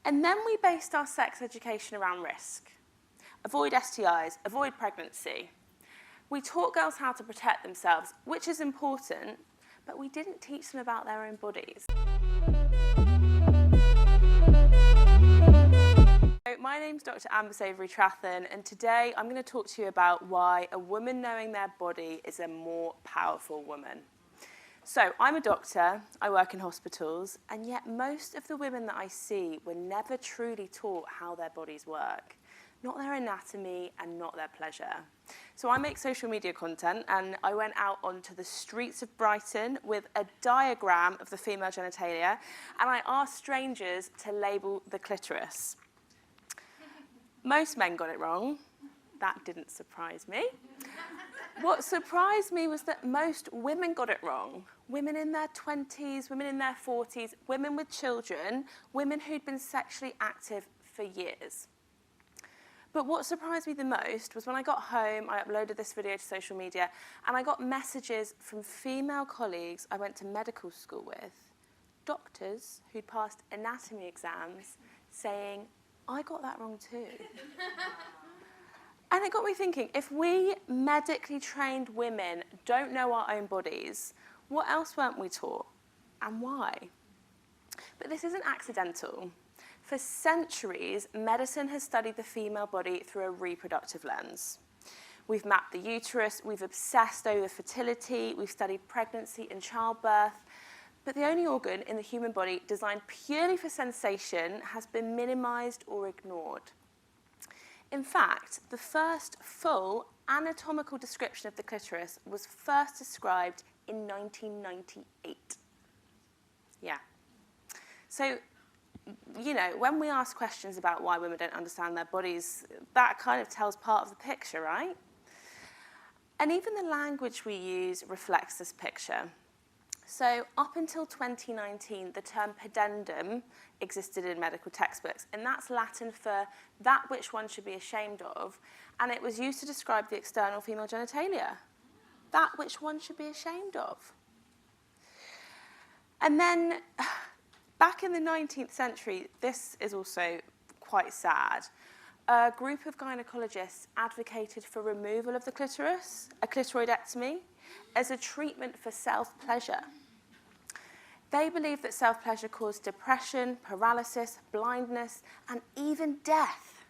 And then we based our sex education around risk. Avoid STIs, avoid pregnancy. We taught girls how to protect themselves, which is important, but we didn't teach them about their own bodies. So my name's Dr. Savary-Trathen, and today I'm going to talk to you about why a woman knowing their body is a more powerful woman. So I'm a doctor, I work in hospitals, and yet most of the women that I see were never truly taught how their bodies work, not their anatomy and not their pleasure. So I make social media content, and I went out onto the streets of Brighton with a diagram of the female genitalia, and I asked strangers to label the clitoris. Most men got it wrong. That didn't surprise me. What surprised me was that most women got it wrong. Women in their 20s, women in their 40s, women with children, women who'd been sexually active for years. But what surprised me the most was when I got home, I uploaded this video to social media, and I got messages from female colleagues I went to medical school with, doctors who'd passed anatomy exams, saying, I got that wrong too. And it got me thinking, if we medically trained women don't know our own bodies, what else weren't we taught, and why? But this isn't accidental. For centuries, medicine has studied the female body through a reproductive lens. We've mapped the uterus, we've obsessed over fertility, we've studied pregnancy and childbirth, but the only organ in the human body designed purely for sensation has been minimized or ignored. In fact, the first full anatomical description of the clitoris was first described in 1998. Yeah. So, you know, when we ask questions about why women don't understand their bodies, that kind of tells part of the picture, right? And even the language we use reflects this picture. So up until 2019, the term pudendum existed in medical textbooks, and that's Latin for that which one should be ashamed of, and it was used to describe the external female genitalia. That which one should be ashamed of. And then, back in the 19th century, this is also quite sad, a group of gynecologists advocated for removal of the clitoris, a clitoridectomy, as a treatment for self-pleasure. They believed that self-pleasure caused depression, paralysis, blindness, and even death.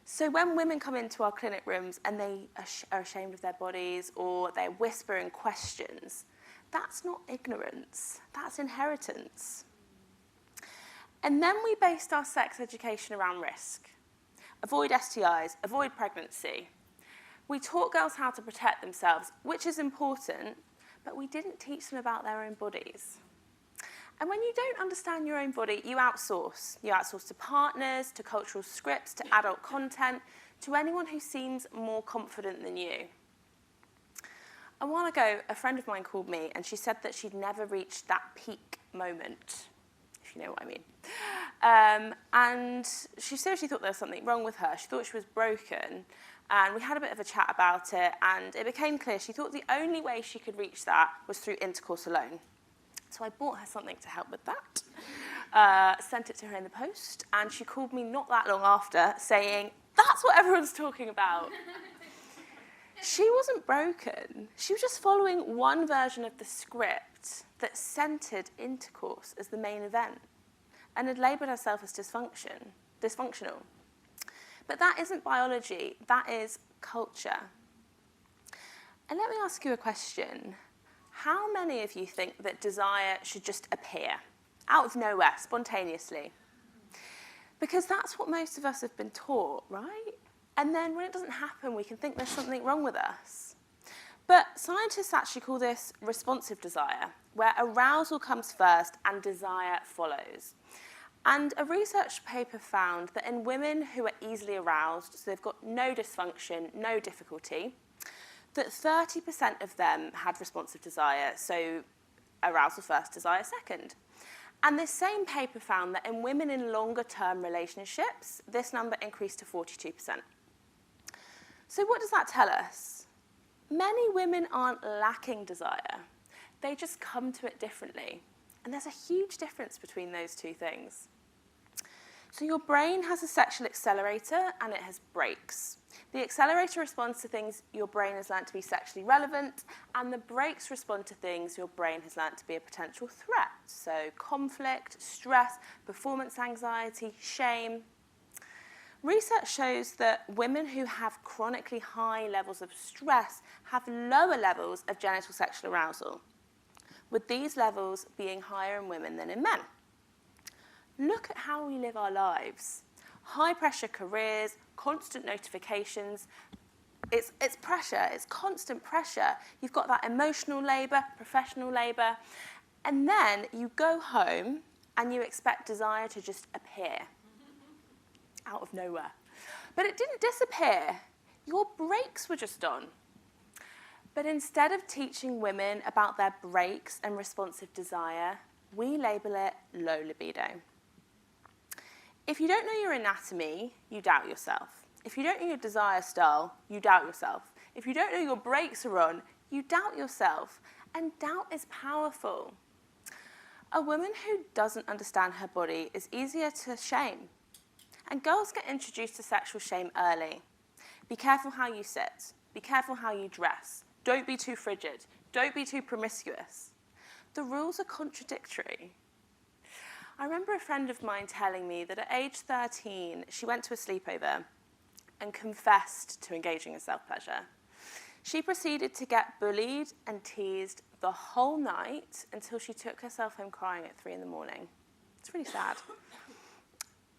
So when women come into our clinic rooms and they are ashamed of their bodies or they're whispering questions, that's not ignorance, that's inheritance. And then we based our sex education around risk. Avoid STIs, avoid pregnancy. We taught girls how to protect themselves, which is important, but we didn't teach them about their own bodies. And when you don't understand your own body, you outsource. You outsource to partners, to cultural scripts, to adult content, to anyone who seems more confident than you. A while ago, a friend of mine called me, and she said that she'd never reached that peak moment, if you know what I mean. And she seriously thought there was something wrong with her. She thought she was broken. And we had a bit of a chat about it, and it became clear she thought the only way she could reach that was through intercourse alone. So I bought her something to help with that, sent it to her in the post, and she called me not that long after saying, that's what everyone's talking about. She wasn't broken. She was just following one version of the script that centered intercourse as the main event and had labeled herself as dysfunctional. But that isn't biology, that is culture. And let me ask you a question. How many of you think that desire should just appear, out of nowhere, spontaneously? Because that's what most of us have been taught, right? And then when it doesn't happen, we can think there's something wrong with us. But scientists actually call this responsive desire, where arousal comes first and desire follows. And a research paper found that in women who are easily aroused, so they've got no dysfunction, no difficulty, that 30% of them had responsive desire, so arousal first, desire second. And this same paper found that in women in longer-term relationships, this number increased to 42%. So what does that tell us? Many women aren't lacking desire. They just come to it differently. And there's a huge difference between those two things. So your brain has a sexual accelerator and it has brakes. The accelerator responds to things your brain has learned to be sexually relevant, and the brakes respond to things your brain has learned to be a potential threat. So conflict, stress, performance anxiety, shame. Research shows that women who have chronically high levels of stress have lower levels of genital sexual arousal, with these levels being higher in women than in men. Look at how we live our lives. High-pressure careers, constant notifications. It's pressure, it's constant pressure. You've got that emotional labour, professional labour, and then you go home and you expect desire to just appear out of nowhere. But it didn't disappear. Your brakes were just on. But instead of teaching women about their brakes and responsive desire, we label it low libido. If you don't know your anatomy, you doubt yourself. If you don't know your desire style, you doubt yourself. If you don't know your brakes are on, you doubt yourself. And doubt is powerful. A woman who doesn't understand her body is easier to shame. And girls get introduced to sexual shame early. Be careful how you sit. Be careful how you dress. Don't be too frigid. Don't be too promiscuous. The rules are contradictory. I remember a friend of mine telling me that at age 13, she went to a sleepover and confessed to engaging in self-pleasure. She proceeded to get bullied and teased the whole night until she took herself home crying at 3 in the morning. It's really sad.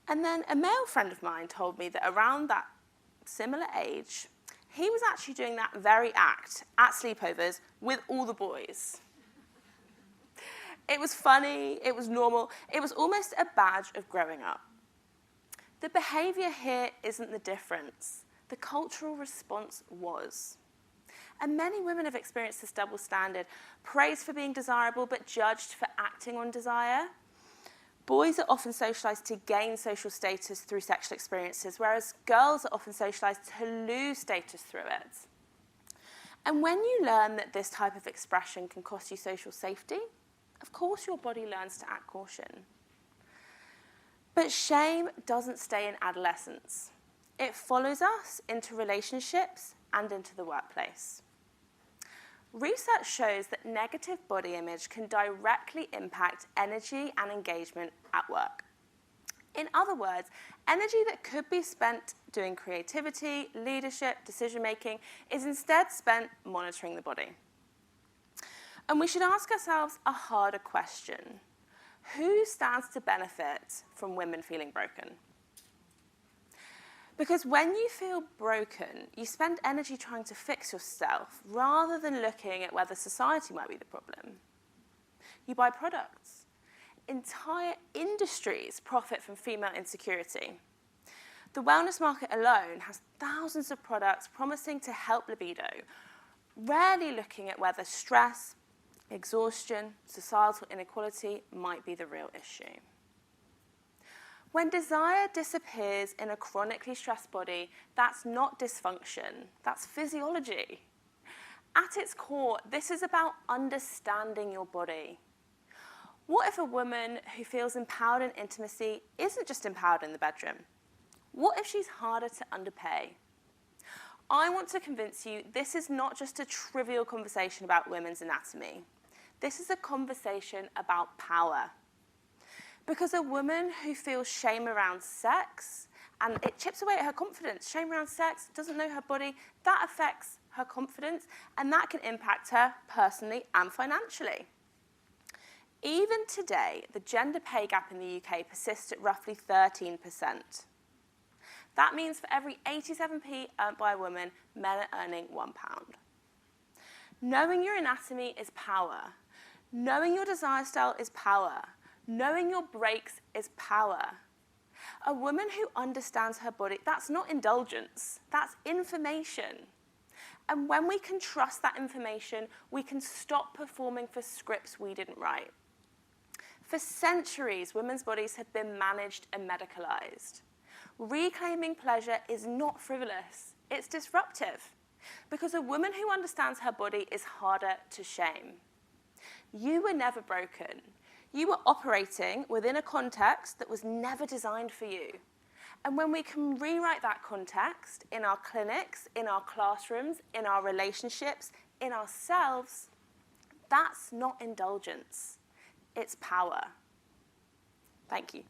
And then a male friend of mine told me that around that similar age, he was actually doing that very act at sleepovers with all the boys. It was funny, it was normal, it was almost a badge of growing up. The behaviour here isn't the difference. The cultural response was. And many women have experienced this double standard, praised for being desirable but judged for acting on desire. Boys are often socialised to gain social status through sexual experiences, whereas girls are often socialised to lose status through it. And when you learn that this type of expression can cost you social safety, of course your body learns to act caution. But shame doesn't stay in adolescence. It follows us into relationships and into the workplace. Research shows that negative body image can directly impact energy and engagement at work. In other words, energy that could be spent doing creativity, leadership, decision-making is instead spent monitoring the body. And we should ask ourselves a harder question. Who stands to benefit from women feeling broken? Because when you feel broken, you spend energy trying to fix yourself rather than looking at whether society might be the problem. You buy products. Entire industries profit from female insecurity. The wellness market alone has thousands of products promising to help libido, rarely looking at whether stress, exhaustion, societal inequality might be the real issue. When desire disappears in a chronically stressed body, that's not dysfunction, that's physiology. At its core, this is about understanding your body. What if a woman who feels empowered in intimacy isn't just empowered in the bedroom? What if she's harder to underpay? I want to convince you this is not just a trivial conversation about women's anatomy. This is a conversation about power. Because a woman who feels shame around sex, and it chips away at her confidence, shame around sex, doesn't know her body, that affects her confidence, and that can impact her personally and financially. Even today, the gender pay gap in the UK persists at roughly 13%. That means for every 87p earned by a woman, men are earning £1. Knowing your anatomy is power. Knowing your desire style is power. Knowing your brakes is power. A woman who understands her body, that's not indulgence, that's information. And when we can trust that information, we can stop performing for scripts we didn't write. For centuries, women's bodies have been managed and medicalized. Reclaiming pleasure is not frivolous, it's disruptive. Because a woman who understands her body is harder to shame. You were never broken. You were operating within a context that was never designed for you. And when we can rewrite that context in our clinics, in our classrooms, in our relationships, in ourselves, that's not indulgence. It's power. Thank you.